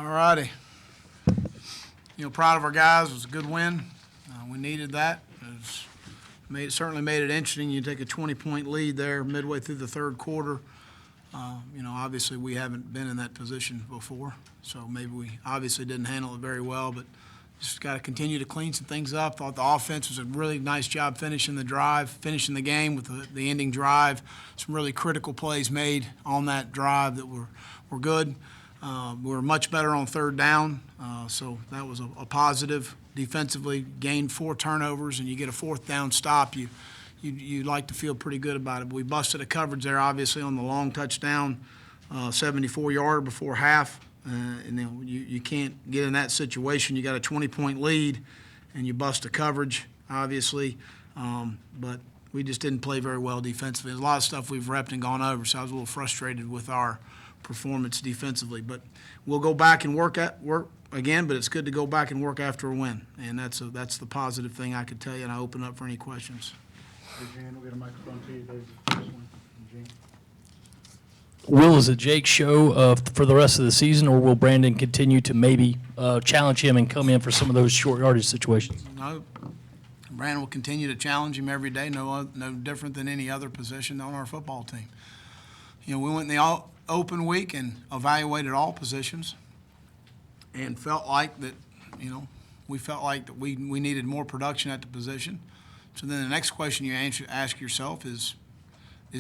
All righty. Proud of our guys. It was a good win. We needed that. Certainly made it interesting. You take a 20-point lead there midway through the third quarter. Obviously we haven't been in that position before, so maybe we obviously didn't handle it very well, but just got to continue to clean some things up. Thought the offense was a really nice job finishing the game with the ending drive. Some really critical plays made on that drive that were good. We were much better on third down, so that was a positive. Defensively, gained 4 turnovers, and you get a fourth down stop. You'd like to feel pretty good about it. But we busted a coverage there, obviously, on the long touchdown, 74-yarder before half. And you can't get in that situation. You got a 20-point lead, and you bust a coverage, obviously. But we just didn't play very well defensively. There's a lot of stuff we've repped and gone over, so I was a little frustrated with our performance defensively. But we'll go back and work again, but it's good to go back and work after a win. And that's the positive thing I could tell you, and I open up for any questions. Gene, we'll get a microphone to you. There's the first one. Gene. Will, is it Jake's show for the rest of the season, or will Brandon continue to maybe challenge him and come in for some of those short yardage situations? No, Brandon will continue to challenge him every day, no different than any other position on our football team. We went in the open week and evaluated all positions and felt like that, we felt like that we needed more production at the position. So then the next question you ask yourself is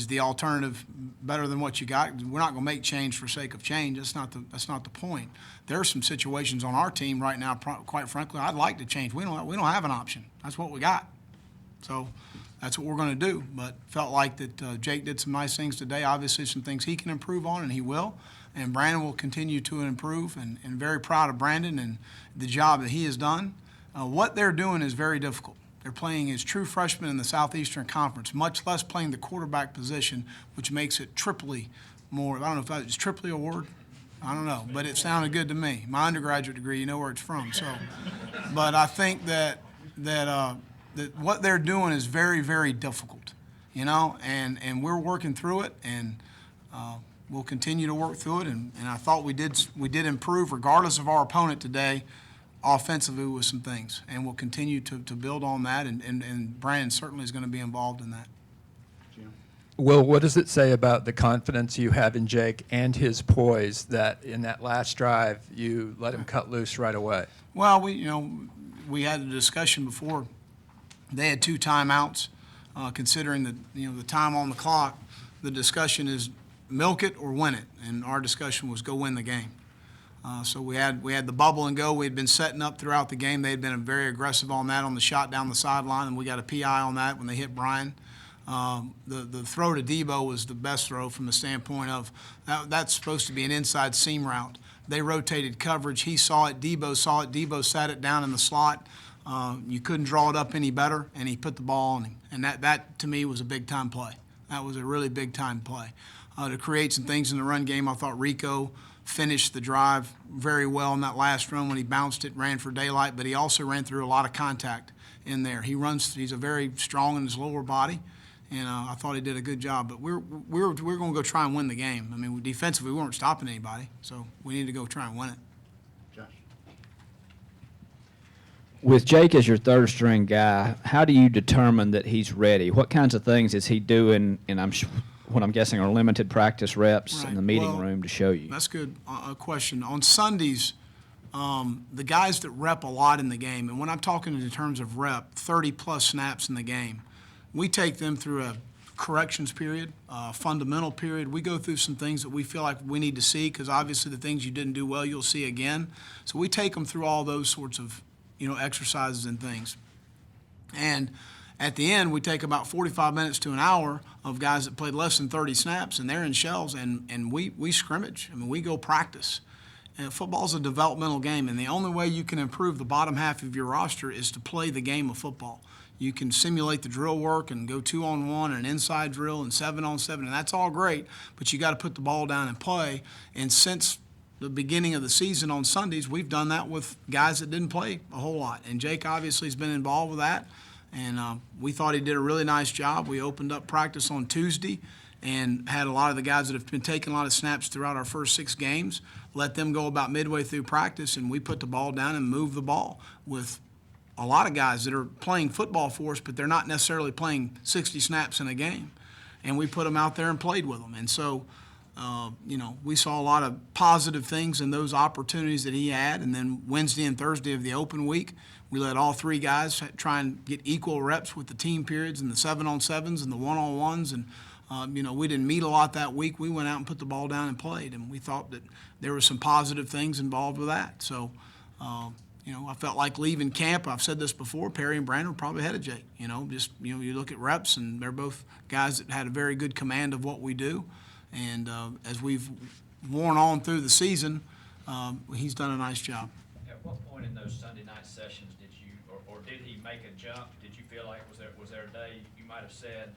the alternative better than what you got? We're not going to make change for sake of change. That's not the point. There are some situations on our team right now, quite frankly, I'd like to change. We don't have an option. That's what we got. So that's what we're going to do. But felt like that Jake did some nice things today. Obviously some things he can improve on, and he will. And Brandon will continue to improve, and very proud of Brandon and the job that he has done. What they're doing is very difficult. They're playing as true freshmen in the Southeastern Conference, much less playing the quarterback position, which makes it triply more. I don't know if that's triply a word. I don't know, but it sounded good to me. My undergraduate degree, you know where it's from. So, but I think that what they're doing is very, very difficult, and we're working through it, and we'll continue to work through it. And I thought we did improve regardless of our opponent today. Offensively with some things, and we'll continue to build on that, and Brandon certainly is going to be involved in that. Will, what does it say about the confidence you have in Jake and his poise that in that last drive you let him cut loose right away? Well, we had a discussion before. They had 2 timeouts. Considering the time on the clock, the discussion is milk it or win it, and our discussion was go win the game. So we had the bubble and go. We had been setting up throughout the game. They had been very aggressive on that on the shot down the sideline, and we got a PI on that when they hit Brian. The throw to Debo was the best throw from the standpoint of that's supposed to be an inside seam route. They rotated coverage. He saw it. Debo saw it. Debo sat it down in the slot. You couldn't draw it up any better, and he put the ball on him. And that to me was a big-time play. That was a really big-time play. To create some things in the run game, I thought Rico finished the drive very well in that last run when he bounced it, ran for daylight, but he also ran through a lot of contact in there. He's a very strong in his lower body, and I thought he did a good job. But we're going to go try and win the game. I mean, defensively, we weren't stopping anybody, so we need to go try and win it. Josh. With Jake as your third-string guy, how do you determine that he's ready? What kinds of things is he doing, and what I'm guessing are limited practice reps in the meeting room to show you? That's a good question. On Sundays, the guys that rep a lot in the game, and when I'm talking in terms of rep, 30-plus snaps in the game, we take them through a corrections period, fundamental period. We go through some things that we feel like we need to see because obviously the things you didn't do well, you'll see again. So we take them through all those sorts of exercises and things. And at the end, we take about 45 minutes to an hour of guys that played less than 30 snaps, and they're in shells, and we scrimmage. I mean, we go practice. And football's a developmental game, and the only way you can improve the bottom half of your roster is to play the game of football. You can simulate the drill work and go 2-on-1 and an inside drill and 7-on-7, and that's all great, but you got to put the ball down and play. And since the beginning of the season on Sundays, we've done that with guys that didn't play a whole lot, and Jake obviously has been involved with that. And we thought he did a really nice job. We opened up practice on Tuesday and had a lot of the guys that have been taking a lot of snaps throughout our first 6 games let them go about midway through practice, and we put the ball down and move the ball with a lot of guys that are playing football for us, but they're not necessarily playing 60 snaps in a game. And we put them out there and played with them. And so, we saw a lot of positive things in those opportunities that he had. And then Wednesday and Thursday of the open week, we let all three guys try and get equal reps with the team periods and the 7-on-7s and the 1-on-1s. And, we didn't meet a lot that week. We went out and put the ball down and played. And we thought that there were some positive things involved with that. So, I felt like leaving camp. I've said this before. Perry and Brandon were probably ahead of Jake. You look at reps, and they're both guys that had a very good command of what we do. And as we've worn on through the season, he's done a nice job. At what point in those Sunday night sessions did you, or did he make a jump? Did you feel like was there a day you might have said?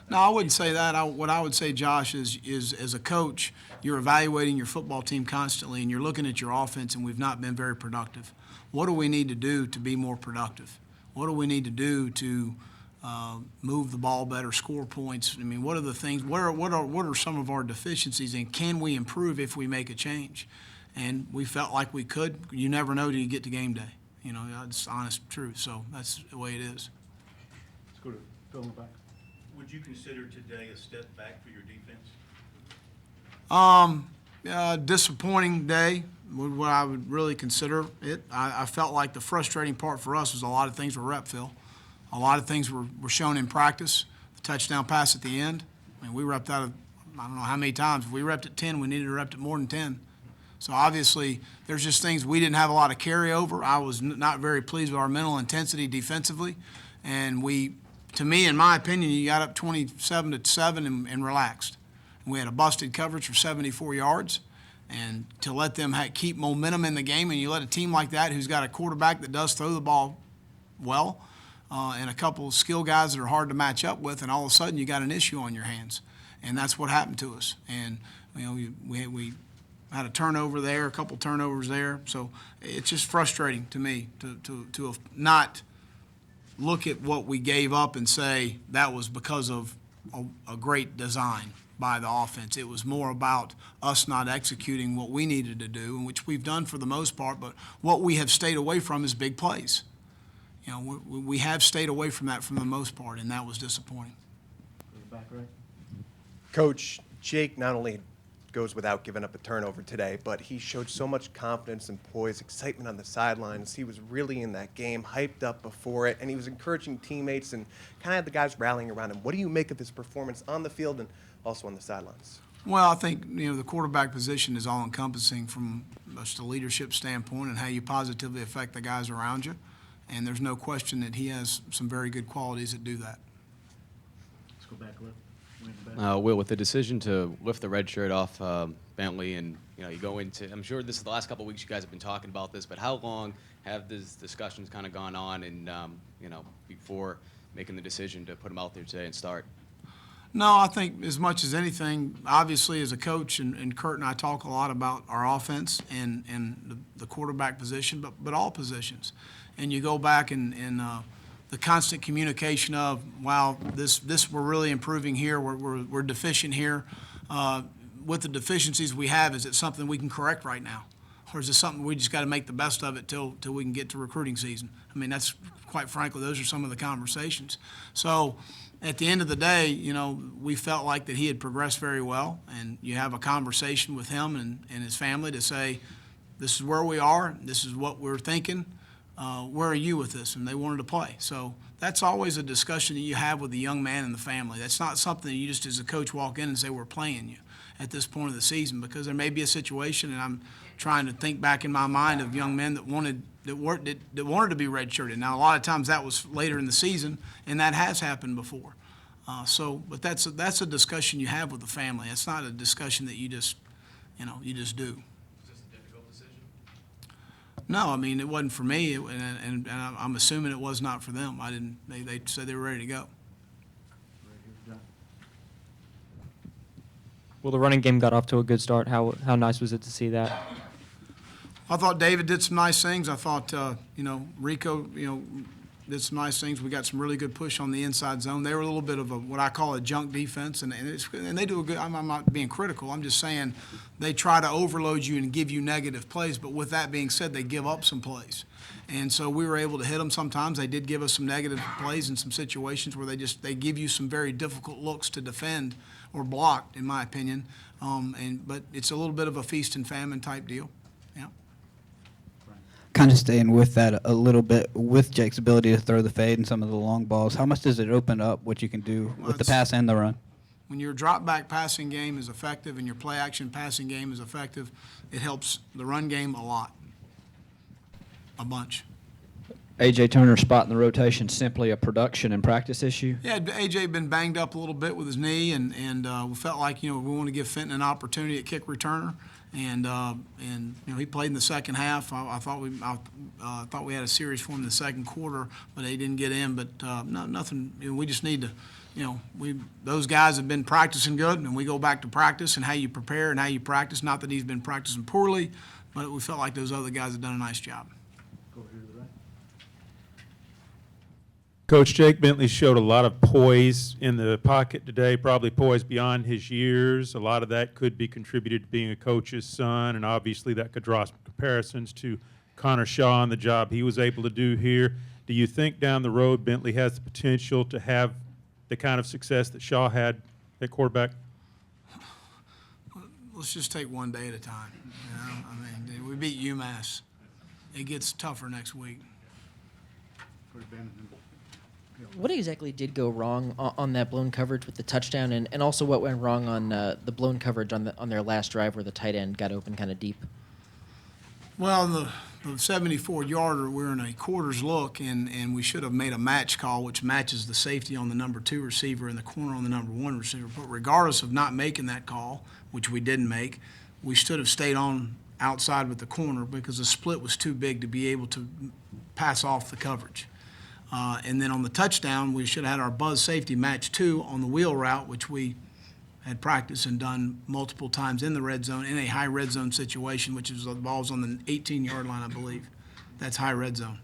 No, I wouldn't say that. What I would say, Josh, is as a coach, you're evaluating your football team constantly, and you're looking at your offense, and we've not been very productive. What do we need to do to be more productive? What do we need to do to move the ball better, score points? I mean, what are the things? What are some of our deficiencies, and can we improve if we make a change? And we felt like we could. You never know till you get to game day. It's honest truth. So that's the way it is. Let's go to Phil in the back. Would you consider today a step back for your defense? Disappointing day, what I would really consider it. I felt like the frustrating part for us was a lot of things were rep, Phil. A lot of things were shown in practice. The touchdown pass at the end, I mean, we repped out of, I don't know how many times. If we repped at 10, we needed to rep at more than 10. So obviously, there's just things we didn't have a lot of carryover. I was not very pleased with our mental intensity defensively. And to me, in my opinion, you got up 27-7 and relaxed. We had a busted coverage for 74 yards. And to let them keep momentum in the game, and you let a team like that who's got a quarterback that does throw the ball well, and a couple of skill guys that are hard to match up with, and all of a sudden you got an issue on your hands. And that's what happened to us. And, we had a turnover there, a couple turnovers there. So it's just frustrating to me to have not look at what we gave up and say that was because of a great design by the offense. It was more about us not executing what we needed to do, and which we've done for the most part, but what we have stayed away from is big plays. We have stayed away from that for the most part, and that was disappointing. Go to the back right. Coach, Jake not only goes without giving up a turnover today, but he showed so much confidence and poise, excitement on the sidelines. He was really in that game, hyped up before it, and he was encouraging teammates and kind of had the guys rallying around him. What do you make of his performance on the field and also on the sidelines? Well, I think, the quarterback position is all-encompassing from just a leadership standpoint and how you positively affect the guys around you. And there's no question that he has some very good qualities that do that. Let's go back left. Way in the back. Will, with the decision to lift the red shirt off Bentley, and you go into, I'm sure this is the last couple of weeks you guys have been talking about this, but how long have these discussions kind of gone on, and before making the decision to put him out there today and start? No, I think as much as anything, obviously as a coach, and Kurt and I talk a lot about our offense and the quarterback position, but all positions. And you go back and the constant communication of, wow, this we're really improving here, we're deficient here. With the deficiencies we have, is it something we can correct right now? Or is it something we just got to make the best of it till we can get to recruiting season? I mean, that's, quite frankly, those are some of the conversations. So at the end of the day, we felt like that he had progressed very well, and you have a conversation with him and his family to say, this is where we are, this is what we're thinking, where are you with this? And they wanted to play. So that's always a discussion that you have with the young man and the family. That's not something that you just as a coach walk in and say, we're playing you at this point of the season, because there may be a situation, and I'm trying to think back in my mind of young men that wanted to be redshirted. Now, a lot of times that was later in the season, and that has happened before. But that's a discussion you have with the family. It's not a discussion that you just do. Is this a difficult decision? No, I mean, it wasn't for me, and I'm assuming it was not for them. They said they were ready to go. Right here, John. Well, the running game got off to a good start. How nice was it to see that? I thought David did some nice things. I thought, Rico, did some nice things. We got some really good push on the inside zone. They were a little bit of a what I call a junk defense, and they do a good. I'm not being critical. I'm just saying they try to overload you and give you negative plays. But with that being said, they give up some plays, and so we were able to hit them. Sometimes they did give us some negative plays in some situations where they give you some very difficult looks to defend or block, in my opinion. But it's a little bit of a feast and famine type deal. Yeah. Kind of staying with that a little bit, with Jake's ability to throw the fade and some of the long balls, how much does it open up what you can do with the pass and the run? When your drop back passing game is effective and your play action passing game is effective, it helps the run game a lot. A bunch. A.J. Turner's spot in the rotation simply a production and practice issue? Yeah, A.J. been banged up a little bit with his knee, and we felt like, we want to give Fenton an opportunity at kick returner. And he played in the second half. I thought we had a series for him in the second quarter, but he didn't get in. But nothing. We just need to, those guys have been practicing good, and we go back to practice and how you prepare and how you practice. Not that he's been practicing poorly, but we felt like those other guys have done a nice job. Go over here to the right. Coach, Jake Bentley showed a lot of poise in the pocket today, probably poise beyond his years. A lot of that could be contributed to being a coach's son, and obviously that could draw some comparisons to Connor Shaw and the job he was able to do here. Do you think down the road Bentley has the potential to have the kind of success that Shaw had at quarterback? Let's just take one day at a time. We beat UMass. It gets tougher next week. Go to Ben and then What exactly did go wrong on that blown coverage with the touchdown, and also what went wrong on the blown coverage on their last drive where the tight end got open kind of deep? Well, the 74-yarder, we're in a quarters look, and we should have made a match call, which matches the safety on the number 2 receiver and the corner on the number 1 receiver. But regardless of not making that call, which we didn't make, we should have stayed on outside with the corner because the split was too big to be able to pass off the coverage. And then on the touchdown, we should have had our buzz safety match 2 on the wheel route, which we had practiced and done multiple times in the red zone, in a high red zone situation, which is the ball's on the 18-yard line, I believe. That's high red zone.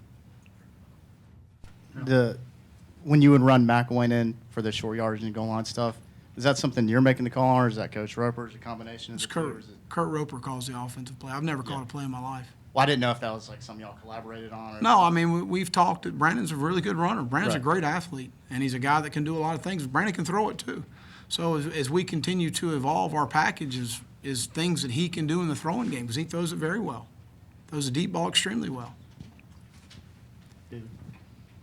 When you would run McElwain in for the short yardage and goal line stuff, is that something you're making the call on, or is that Coach Roper? Is it a combination of It's the two, or is it? Kurt Roper calls the offensive play. I've never called a play in my life. Well, I didn't know if that was like something y'all collaborated on. Or No, I mean, we've talked. Brandon's a really good runner. Brandon's a Right. great athlete, and he's a guy that can do a lot of things. Brandon can throw it, too. So as we continue to evolve our package is things that he can do in the throwing game because he throws it very well. Throws a deep ball extremely well. David.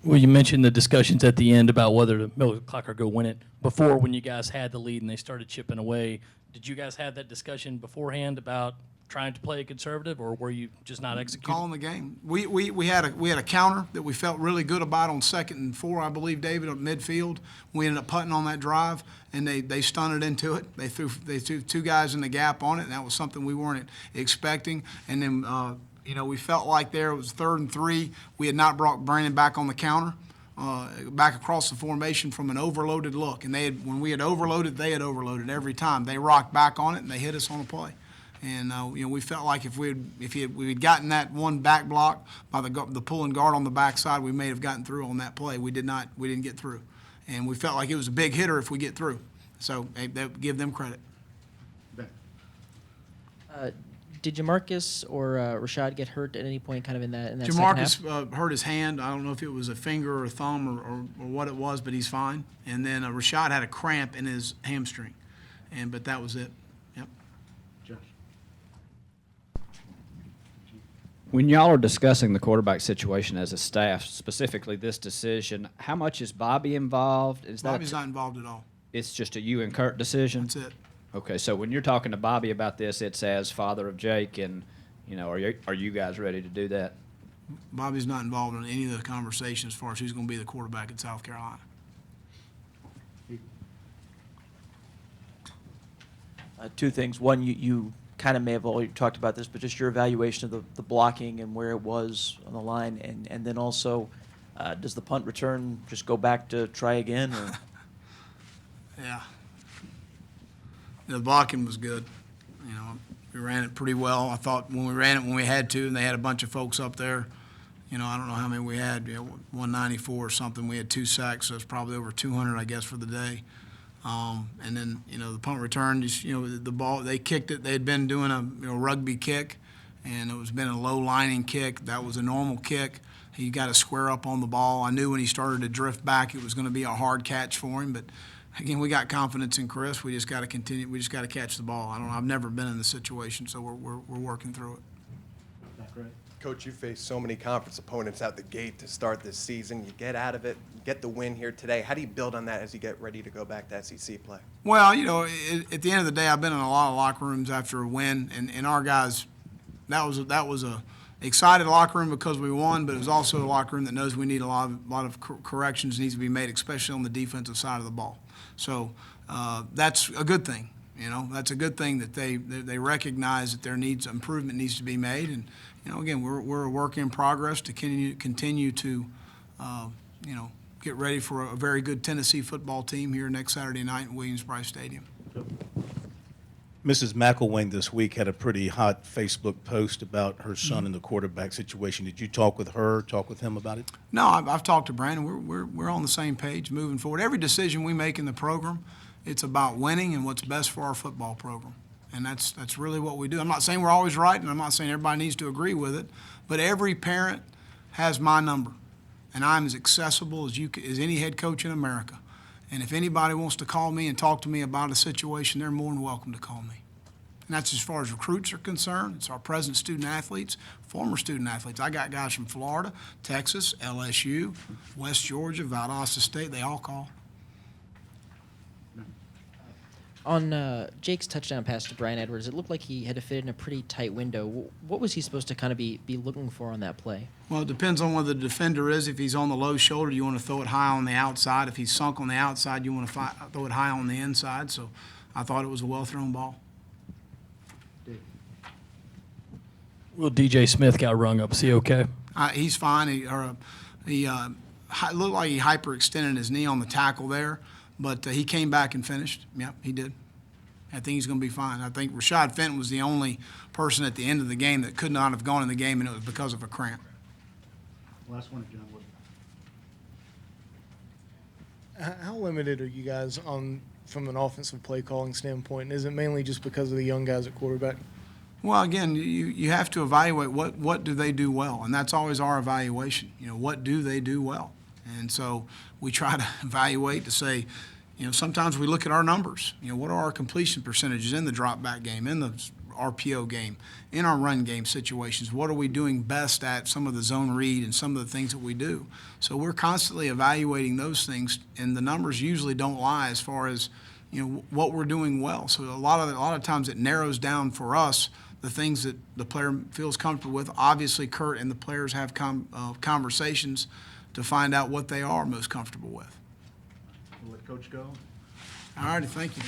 Well, you mentioned the discussions at the end about whether to milk the clock or go win it. Before, when you guys had the lead and they started chipping away, did you guys have that discussion beforehand about trying to play a conservative, or were you just not executing? Calling the game. We had a counter that we felt really good about on 2nd and 4, I believe, David, at midfield. We ended up putting on that drive, and they stunted into it. They threw 2 guys in the gap on it, and that was something we weren't expecting. And then we felt like there was 3rd and 3. We had not brought Brandon back on the counter, back across the formation from an overloaded look. And when we had overloaded, they had overloaded every time. They rocked back on it, and they hit us on a play. And we felt like if we had gotten that one back block by the pulling guard on the backside, we may have gotten through on that play. We didn't get through, and we felt like it was a big hitter if we get through. So give them credit. Ben. Did Jamarcus or Rashad get hurt at any point, kind of in that second half? Jamarcus hurt his hand. I don't know if it was a finger or a thumb or what it was, but he's fine. And then Rashad had a cramp in his hamstring, but that was it. Yep. Josh. When y'all are discussing the quarterback situation as a staff, specifically this decision, how much is Bobby involved? Bobby's not involved at all. It's just a you and Kurt decision? That's it. Okay, so when you're talking to Bobby about this, it's as father of Jake, and are you guys ready to do that? Bobby's not involved in any of the conversation as far as who's going to be the quarterback at South Carolina. Two things. One, you kind of may have already talked about this, but just your evaluation of the blocking and where it was on the line, and then also, does the punt return just go back to try again? Or? Yeah. The blocking was good. We ran it pretty well. I thought when we ran it when we had to, and they had a bunch of folks up there, I don't know how many we had, 194 or something. We had 2 sacks, so it's probably over 200, I guess, for the day. And then, the punt return, the ball, they kicked it. They had been doing a rugby kick, and it was been a low lining kick. That was a normal kick. He got to square up on the ball. I knew when he started to drift back, it was going to be a hard catch for him. But again, we got confidence in Chris. We just got to continue. We just got to catch the ball. I've never been in this situation, so we're working through it. Coach, you faced so many conference opponents out the gate to start this season. You get out of it, you get the win here today. How do you build on that as you get ready to go back to SEC play? Well, at the end of the day, I've been in a lot of locker rooms after a win, and our guys, that was a excited locker room because we won, but it was also a locker room that knows we need a lot of corrections needs to be made, especially on the defensive side of the ball. So that's a good thing. That's a good thing that they recognize that improvement needs to be made, and again, we're a work in progress to continue to get ready for a very good Tennessee football team here next Saturday night in Williams-Brice Stadium. Mrs. McElwain this week had a pretty hot Facebook post about her son in the quarterback situation. Did you talk with him about it? No, I've talked to Brandon. We're on the same page moving forward. Every decision we make in the program, it's about winning and what's best for our football program. And that's really what we do. I'm not saying we're always right, and I'm not saying everybody needs to agree with it, but every parent has my number, and I'm as accessible as any head coach in America. And if anybody wants to call me and talk to me about a situation, they're more than welcome to call me. And that's as far as recruits are concerned. It's our present student athletes, former student athletes. I got guys from Florida, Texas, LSU, West Georgia, Valdosta State. They all call. On Jake's touchdown pass to Brian Edwards, it looked like he had to fit in a pretty tight window. What was he supposed to kind of be looking for on that play? Well, it depends on whether the defender is. If he's on the low shoulder, you want to throw it high on the outside. If he's sunk on the outside, you want to throw it high on the inside. So I thought it was a well-thrown ball. Will DJ Smith got rung up? Is he okay? He's fine. He looked like he hyperextended his knee on the tackle there, but he came back and finished. Yep, he did. I think he's going to be fine. I think Rashad Fenton was the only person at the end of the game that could not have gone in the game, and it was because of a cramp. Last one, John Wood. How limited are you guys from an offensive play calling standpoint? Is it mainly just because of the young guys at quarterback? Well, again, you have to evaluate what do they do well, and that's always our evaluation. What do they do well? And so we try to evaluate to say, sometimes we look at our numbers. What are our completion percentages in the drop back game, in the RPO game, in our run game situations? What are we doing best at some of the zone read and some of the things that we do? So we're constantly evaluating those things, and the numbers usually don't lie as far as what we're doing well. So a lot of times it narrows down for us the things that the player feels comfortable with. Obviously, Kurt and the players have conversations to find out what they are most comfortable with. We'll let Coach go. All righty, thank you.